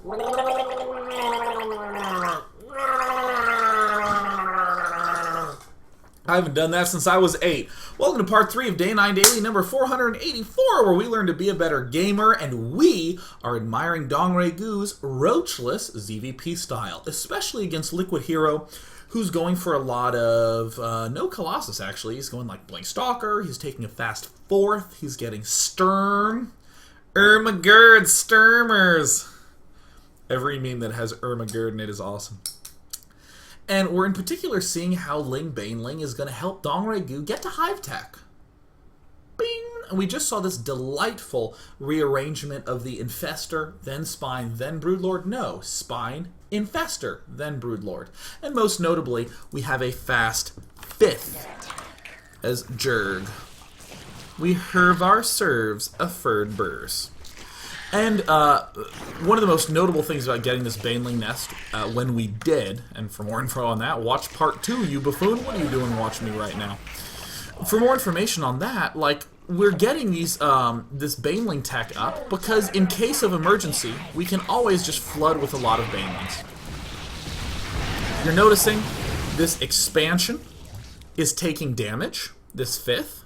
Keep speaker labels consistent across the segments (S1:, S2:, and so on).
S1: I haven't done that since I was 8. Welcome to part 3 of Day 9 Daily number 484, where we learn to be a better gamer, and we are admiring DRG's roachless ZvP style, especially against LiquidHero, who's going for a lot of, no Colossus actually. He's going like Blink Stalker, he's taking a fast 4th, he's getting Sturm. Ermagerd Sturmers. Every meme that has Ermagerd in it is awesome. And we're in particular seeing how Ling Baneling is going to help DRG get to Hive Tech. Bing! And we just saw this delightful rearrangement of the Infestor, then Spine, then Broodlord. No, Spine, Infestor, then Broodlord. And most notably, we have a fast 5th as Zerg. We Hervar serves a Furred Burrs. And one of the most notable things about getting this Baneling nest, when we did, and for more info on that, watch part 2, you buffoon. What are you doing watching me right now? For more information on that, like, we're getting these this Baneling tech up because in case of emergency, we can always just flood with a lot of Banelings. You're noticing this expansion is taking damage, this 5th.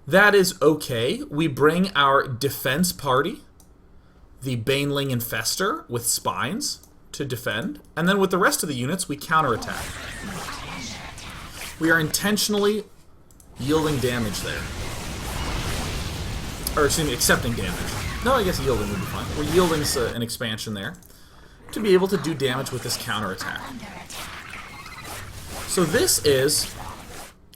S1: That is okay. We bring our defense party, the Baneling Infestor with Spines, to defend, and then with the rest of the units, we counterattack. We are intentionally yielding damage there. Or, excuse me, accepting damage. No, I guess yielding would be fine. We're yielding an expansion there to be able to do damage with this counterattack. So this is,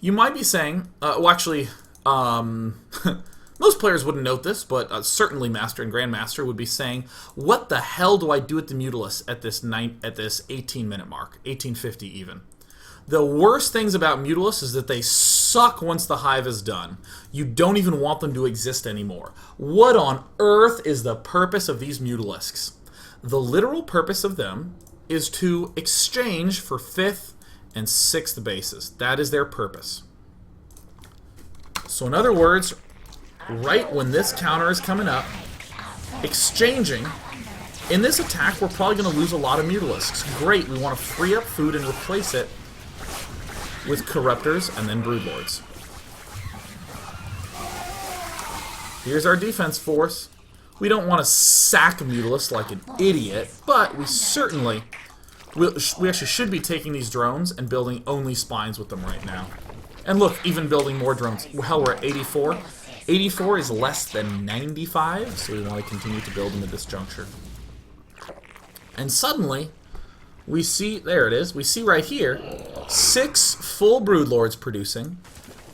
S1: you might be saying, well actually, most players wouldn't note this, but certainly Master and Grandmaster would be saying, what the hell do I do with the mutalisks at this 18-minute mark, 1850 even? The worst things about mutalisks is that they suck once the Hive is done. You don't even want them to exist anymore. What on earth is the purpose of these mutalisks? The literal purpose of them is to exchange for 5th and 6th bases. That is their purpose. So in other words, right when this counter is coming up, exchanging, in this attack we're probably going to lose a lot of mutalisks. Great, we want to free up food and replace it with Corruptors and then Broodlords. Here's our defense force. We don't want to sack mutalisks like an idiot, but we certainly, we actually should be taking these drones and building only Spines with them right now. And look, even building more drones. Hell, we're at 84. 84 is less than 95, so we want to continue to build them at this juncture. And suddenly, we see, there it is, we see right here, 6 full Broodlords producing,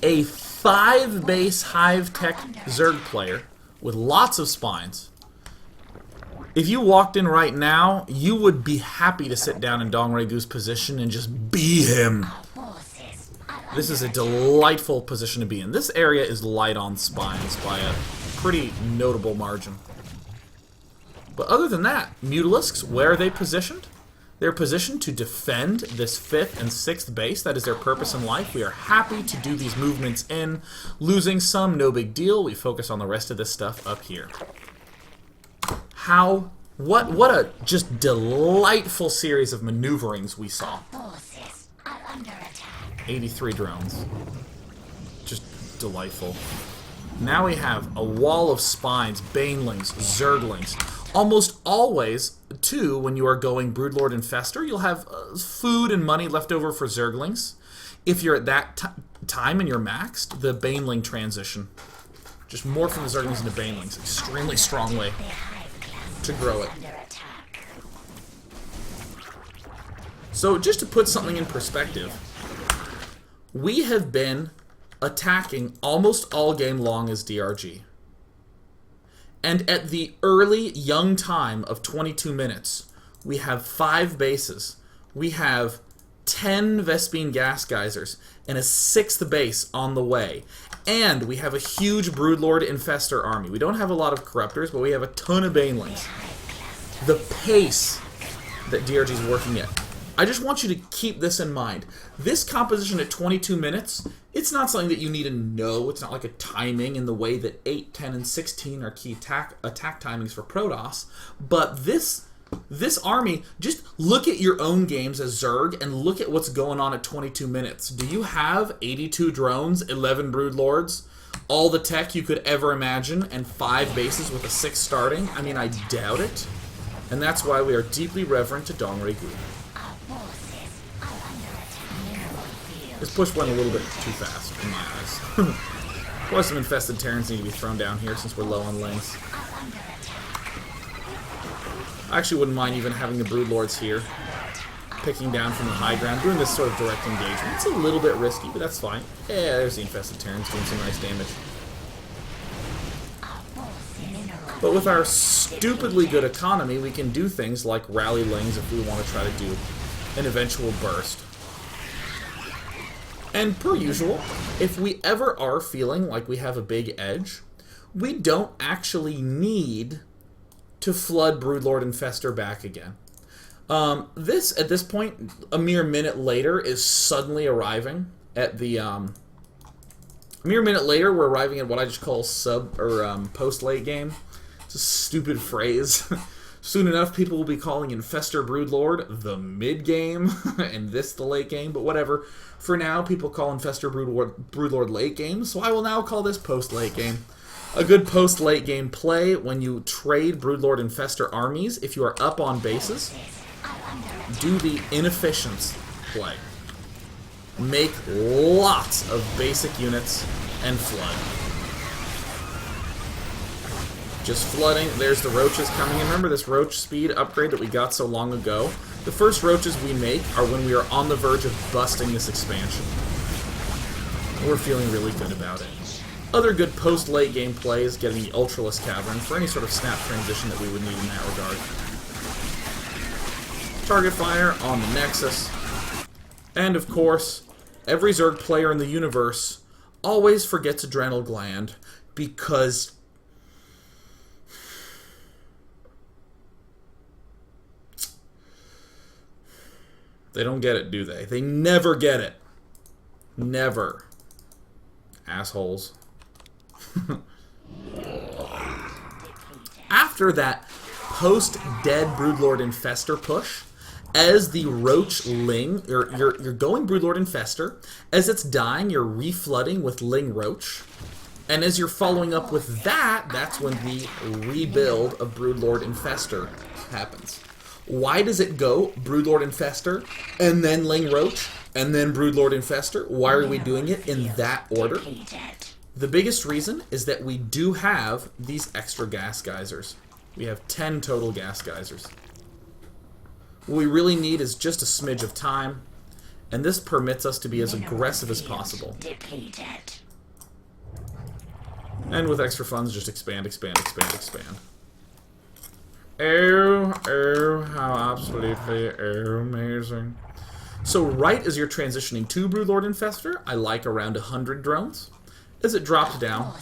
S1: a 5-base Hive Tech Zerg player with lots of Spines. If you walked in right now, you would be happy to sit down in DRG's position and just be him. This is a delightful position to be in. This area is light on Spines by a pretty notable margin. But other than that, mutalisks, where are they positioned? They're positioned to defend this 5th and 6th base. That is their purpose in life. We are happy to do these movements in. Losing some, no big deal. We focus on the rest of this stuff up here. What a just delightful series of maneuverings we saw. 83 drones. Just delightful. Now we have a wall of Spines, Banelings, Zerglings. Almost always, too, when you are going Broodlord Infestor, you'll have food and money left over for Zerglings. If you're at that time and you're maxed, the Baneling transition. Just more from the Zerglings into Banelings. Extremely strong way to grow it. So just to put something in perspective, we have been attacking almost all game long as DRG. And at the early, young time of 22 minutes, we have 5 bases. We have 10 Vespene gas geysers and a 6th base on the way. And we have a huge Broodlord Infestor army. We don't have a lot of Corruptors, but we have a ton of Banelings. The pace that DRG is working at. I just want you to keep this in mind. This composition at 22 minutes, it's not something that you need to know. It's not like a timing in the way that 8, 10, and 16 are key attack timings for Protoss. But this This army, just look at your own games as Zerg and look at what's going on at 22 minutes. Do you have 82 drones, 11 broodlords, all the tech you could ever imagine, and 5 bases with a 6 starting? I mean, I doubt it. And that's why we are deeply reverent to Dongray Gu. This push went a little bit too fast, in my eyes. Plus, some infested Terrans need to be thrown down here since we're low on lings. I actually wouldn't mind even having the broodlords here, picking down from the high ground, doing this sort of direct engagement. It's a little bit risky, but that's fine. Yeah, there's the infested Terrans doing some nice damage. But with our stupidly good economy, we can do things like rally lings if we want to try to do an eventual burst. And per usual, if we ever are feeling like we have a big edge, we don't actually need to flood Broodlord Infestor back again. This, at this point, a mere minute later, is suddenly arriving at the, a mere minute later, we're arriving at what I just call post-late game. It's a stupid phrase. Soon enough, people will be calling Infestor Broodlord the mid-game, and this the late game, but whatever. For now, people call Infestor Broodlord late game, so I will now call this post-late game. A good post-late game play when you trade Broodlord Infestor armies, if you are up on bases, do the inefficient play. Make lots of basic units and flood. Just flooding. There's the roaches coming in. Remember this roach speed upgrade that we got so long ago? The first roaches we make are when we are on the verge of busting this expansion. We're feeling really good about it. Other good post-late game play is getting the Ultralisk Cavern for any sort of snap transition that we would need in that regard. Target fire on the Nexus. And of course, every Zerg player in the universe always forgets Adrenal Gland because they don't get it, do they? They never get it. Never. Assholes. After that post-dead Broodlord Infestor push, as the Roach Ling, you're going Broodlord Infestor. As it's dying, you're reflooding with Ling Roach. And as you're following up with that, that's when the rebuild of Broodlord Infestor happens. Why does it go Broodlord Infestor, and then Ling Roach, and then Broodlord Infestor? Why are we doing it in that order? The biggest reason is that we do have these extra gas geysers. We have 10 total gas geysers. What we really need is just a smidge of time, and this permits us to be as aggressive as possible. And with extra funds, just expand, expand, expand, expand. Oh, how absolutely amazing. So right as you're transitioning to Broodlord Infestor, I like around 100 drones. As it drops down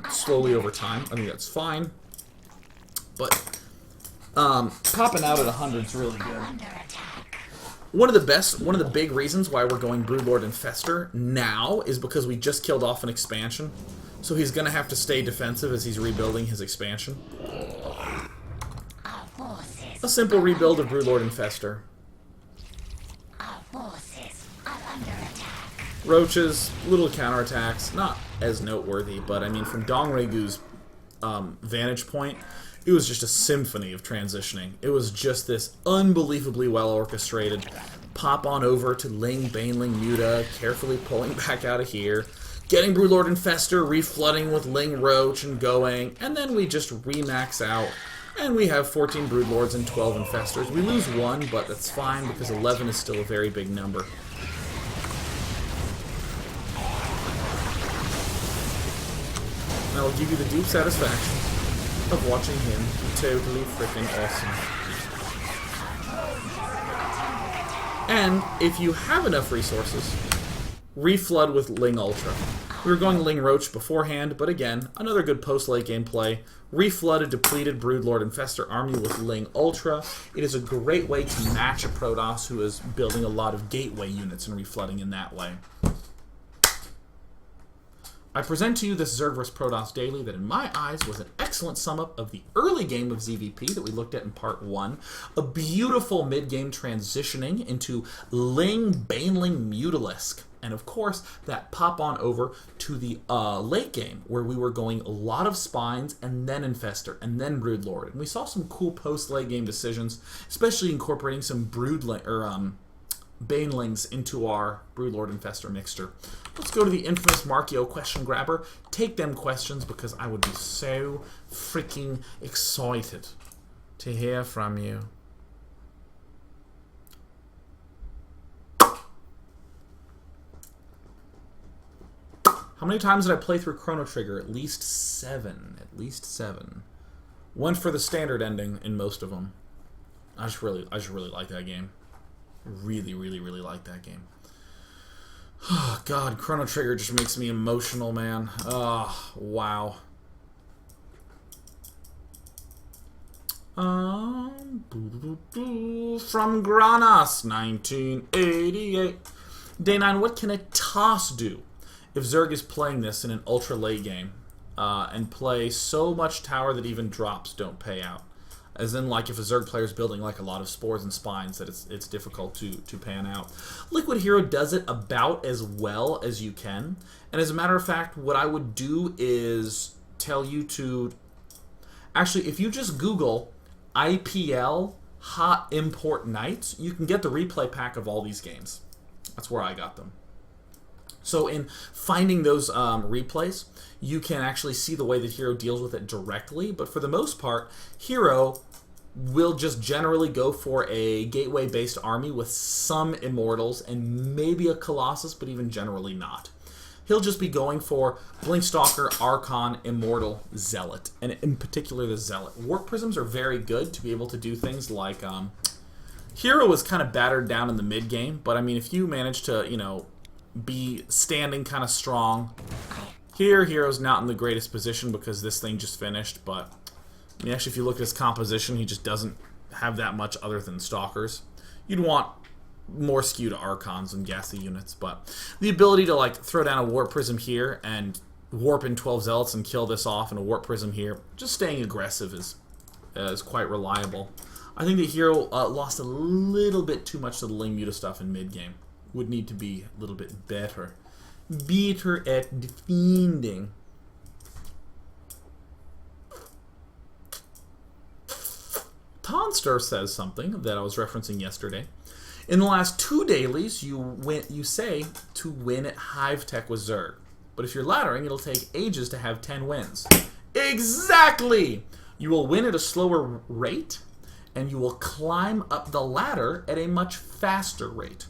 S1: slowly over time, I think that's fine. But popping out at 100 is really good. One of the big reasons why we're going Broodlord Infestor now is because we just killed off an expansion. So he's going to have to stay defensive as he's rebuilding his expansion. A simple rebuild of Broodlord Infestor. Roaches, little counterattacks, not as noteworthy, but I mean, from Dongray Gu's vantage point, it was just a symphony of transitioning. It was just this unbelievably well orchestrated pop on over to Ling, Baneling, Muta, carefully pulling back out of here, getting Broodlord Infestor, reflooding with Ling Roach and going, and then we just remax out, and we have 14 Broodlords and 12 Infestors. We lose one, but that's fine because 11 is still a very big number. And I will give you the deep satisfaction of watching him be totally freaking awesome. And if you have enough resources, reflood with Ling Ultra. We were going Ling Roach beforehand, but again, another good post-late game play. Reflood a depleted Broodlord Infestor army with Ling Ultra. It is a great way to match a Protoss who is building a lot of gateway units and reflooding in that way. I present to you this Zerg vs. Protoss daily that in my eyes was an excellent sum up of the early game of ZvP that we looked at in part 1. A beautiful mid-game transitioning into Ling Baneling Mutalisk. And of course, that pop on over to the late game where we were going a lot of spines and then infestor and then broodlord. And we saw some cool post-late game decisions, especially incorporating some banelings into our broodlord infestor mixture. Let's go to the infamous Markio question grabber. Take them questions because I would be so freaking excited to hear from you. How many times did I play through Chrono Trigger? At least 7. At least 7. Went for the standard ending in most of them. I just really like that game. Really like that game. Oh, God, Chrono Trigger just makes me emotional, man. Oh, wow. From Granas, 1988. Day 9, what can a toss do if Zerg is playing this in an ultra late game and play so much tower that even drops don't pay out? As in, like, if a Zerg player is building like a lot of spores and spines, that it's difficult to pan out. LiquidHero does it about as well as you can. And as a matter of fact, what I would do is tell you to... Actually, if you just Google IPL Hot Import Nights, you can get the replay pack of all these games. That's where I got them. So in finding those replays, you can actually see the way that Hero deals with it directly, but for the most part, Hero will just generally go for a gateway-based army with some Immortals and maybe a Colossus, but even generally not. He'll just be going for Blinkstalker, Archon, Immortal, Zealot, and in particular the Zealot. Warp Prisms are very good to be able to do things like... Hero is kind of battered down in the mid-game, but I mean, if you manage to, you know, be standing kind of strong... Here, Hero's not in the greatest position because this thing just finished, but I mean, actually, if you look at his composition, he just doesn't have that much other than Stalkers. You'd want more skew to Archons and gassy units, but the ability to, like, throw down a Warp Prism here and warp in 12 Zealots and kill this off and a Warp Prism here, just staying aggressive is quite reliable. I think the Hero lost a little bit too much to the Ling Muta stuff in mid-game. Would need to be a little bit better. Better at defending. Tonster says something that I was referencing yesterday. In the last 2 dailies, you say to win at Hive Tech with Zerg. But if you're laddering, it'll take ages to have 10 wins. Exactly! You will win at a slower rate, and you will climb up the ladder at a much faster rate.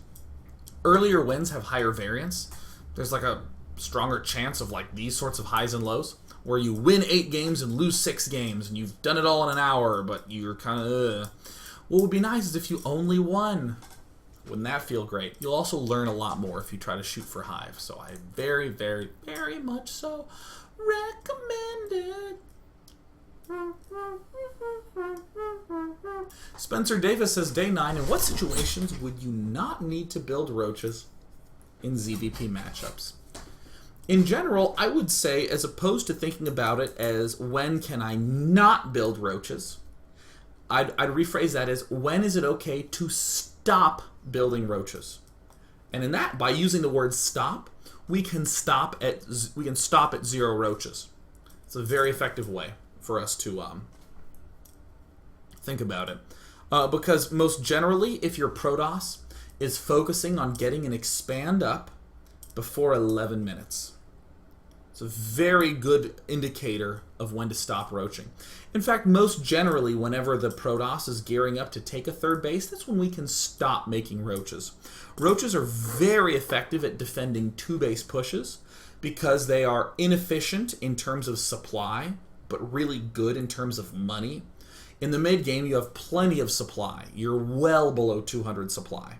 S1: Earlier wins have higher variance. There's like a stronger chance of like these sorts of highs and lows, where you win 8 games and lose 6 games, and you've done it all in an hour, but you're kind of, What would be nice is if you only won. Wouldn't that feel great? You'll also learn a lot more if you try to shoot for Hive, so I very, very, very much so recommend it. Spencer Davis says, Day 9, in what situations would you not need to build roaches in ZvP matchups? In general, I would say, as opposed to thinking about it as when can I not build roaches, I'd rephrase that as when is it okay to stop building roaches? And in that, by using the word stop, we can stop at 0 roaches. It's a very effective way for us to think about it. Because most generally, if your Protoss is focusing on getting an expand up before 11 minutes. It's a very good indicator of when to stop roaching. In fact, most generally, whenever the Protoss is gearing up to take a 3rd base, that's when we can stop making roaches. Roaches are very effective at defending 2-base pushes because they are inefficient in terms of supply, but really good in terms of money. In the mid-game, you have plenty of supply. You're well below 200 supply.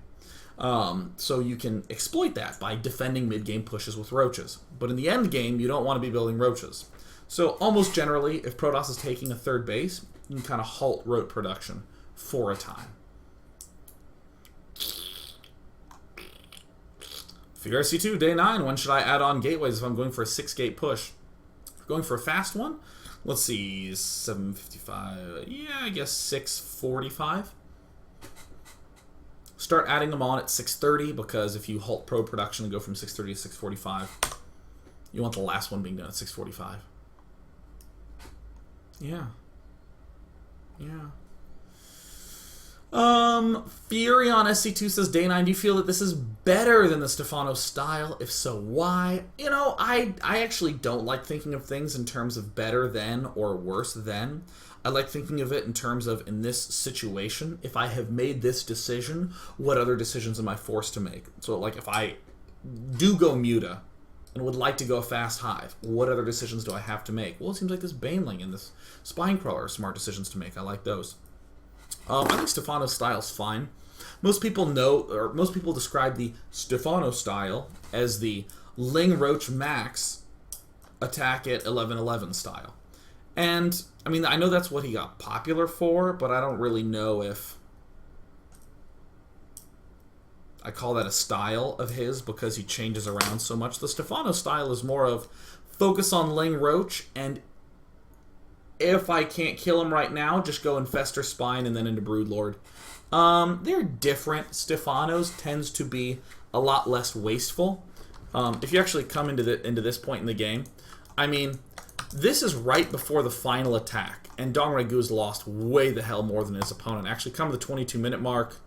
S1: So you can exploit that by defending mid-game pushes with roaches. But in the end game, you don't want to be building roaches. So almost generally, if Protoss is taking a 3rd base, you can kind of halt roach production for a time. Figure C2, day 9. When should I add on gateways if I'm going for a 6-gate push? If we're going for a fast one, let's see, 7:55. Yeah, I guess 6:45. Start adding them on at 6:30 because if you halt pro production and go from 6:30 to 6:45, you want the last one being done at 6:45. Yeah. Yeah. Fury on SC2 says, Day 9, do you feel that this is better than the Stefano style? If so, why? You know, I actually don't like thinking of things in terms of better than or worse than. I like thinking of it in terms of, in this situation, if I have made this decision, what other decisions am I forced to make? So, like, if I do go muta and would like to go fast hive, what other decisions do I have to make? Well, it seems like this baneling and this spine crawler are smart decisions to make. I like those. I think Stefano's style is fine. Most people know, or most people describe the Stefano style as the Ling Roach Max attack at 11-11 style. And, I mean, I know that's what he got popular for, but I don't really know if I call that a style of his because he changes around so much. The Stefano style is more of focus on Ling Roach, and if I can't kill him right now, just go infestor spine and then into broodlord. They're different. Stefano's tends to be a lot less wasteful. If you actually come into this point in the game, I mean, this is right before the final attack, and Dongre Gu's lost way the hell more than his opponent. Actually, come to the 22-minute mark.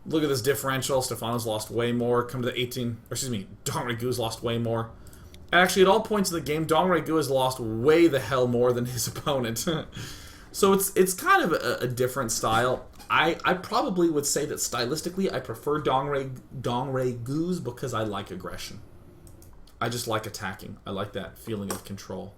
S1: Look at this differential. Stefano's lost way more. Come to the 18, or excuse me, Dongre Gu's lost way more. Actually, at all points in the game, Dongre Gu has lost way the hell more than his opponent. So it's kind of a different style. I probably would say that stylistically, I prefer Dongre Gu's because I like aggression. I just like attacking. I like that feeling of control.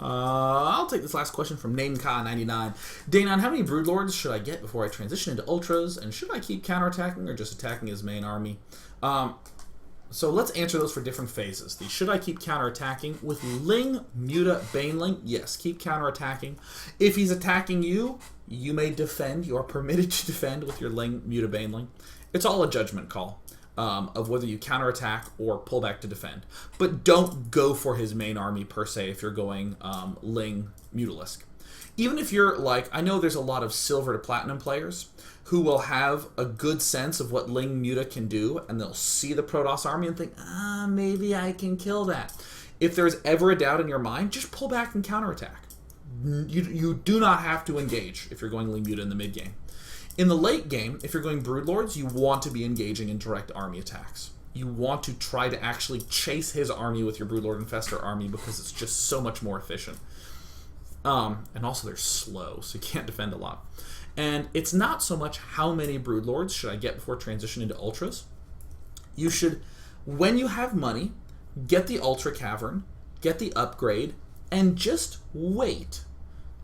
S1: I'll take this last question from NameKa99. Day 9, how many broodlords should I get before I transition into ultras? And should I keep counterattacking or just attacking his main army? So let's answer those for different phases. The should I keep counterattacking with Ling, Muta, Baneling? Yes, keep counterattacking. If he's attacking you, you may defend. You are permitted to defend with your Ling, Muta, Baneling. It's all a judgment call. Of whether you counterattack or pull back to defend. But don't go for his main army per se if you're going Ling Mutalisk. Even if you're like, I know there's a lot of silver to platinum players who will have a good sense of what Ling Muta can do, and they'll see the Protoss army and think, maybe I can kill that. If there's ever a doubt in your mind, just pull back and counterattack. You do not have to engage if you're going Ling Muta in the mid game. In the late game, if you're going broodlords, you want to be engaging in direct army attacks. You want to try to actually chase his army with your broodlord infestor army because it's just so much more efficient. And also they're slow, so you can't defend a lot. And it's not so much how many broodlords should I get before transition into ultras. You should, when you have money, get the ultra cavern, get the upgrade, and just wait.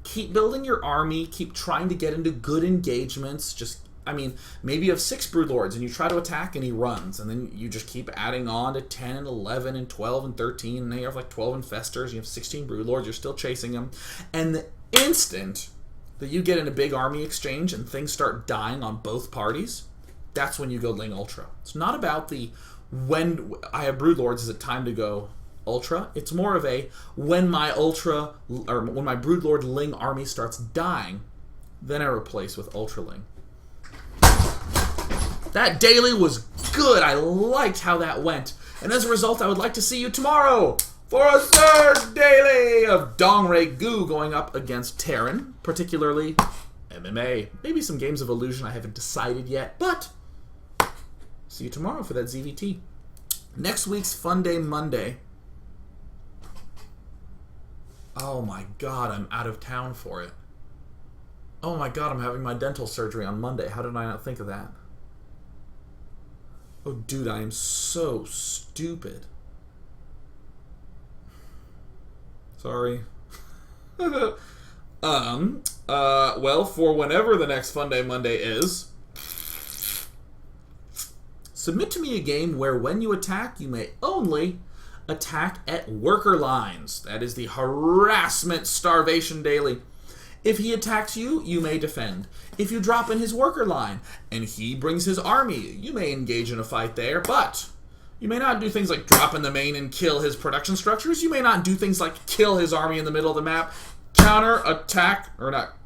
S1: Keep building your army, keep trying to get into good engagements. Just, I mean, maybe you have 6 broodlords and you try to attack and he runs, and then you just keep adding on to 10 and 11 and 12 and 13, and then you have like 12 infestors, you have 16 broodlords, you're still chasing them. And the instant that you get in a big army exchange and things start dying on both parties, that's when you go Ling Ultra. It's not about the when I have broodlords, is it time to go Ultra? It's more of a when my Ultra or when my broodlord Ling army starts dying, then I replace with Ultra Ling. That daily was good. I liked how that went. And as a result, I would like to see you tomorrow for a Zerg daily of Dongre Gu going up against Terran, particularly MMA. Maybe some games of Illusion I haven't decided yet, but see you tomorrow for that ZVT. Next week's Funday Monday. Oh my god, I'm out of town for it. Oh my god, I'm having my dental surgery on Monday. How did I not think of that? Oh dude, I am so stupid. Sorry. Well, for whenever the next Funday Monday is, submit to me a game where when you attack, you may only Attack at worker lines. That is the harassment starvation daily. If he attacks you, you may defend. If you drop in his worker line and he brings his army, you may engage in a fight there, but you may not do things like drop in the main and kill his production structures. You may not do things like kill his army in the middle of the map. Counterattack, or not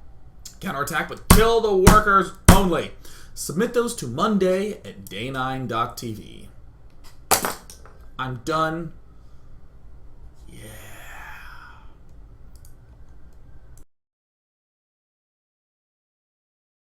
S1: counterattack, but kill the workers only. Submit those to Monday at day9.tv. I'm done.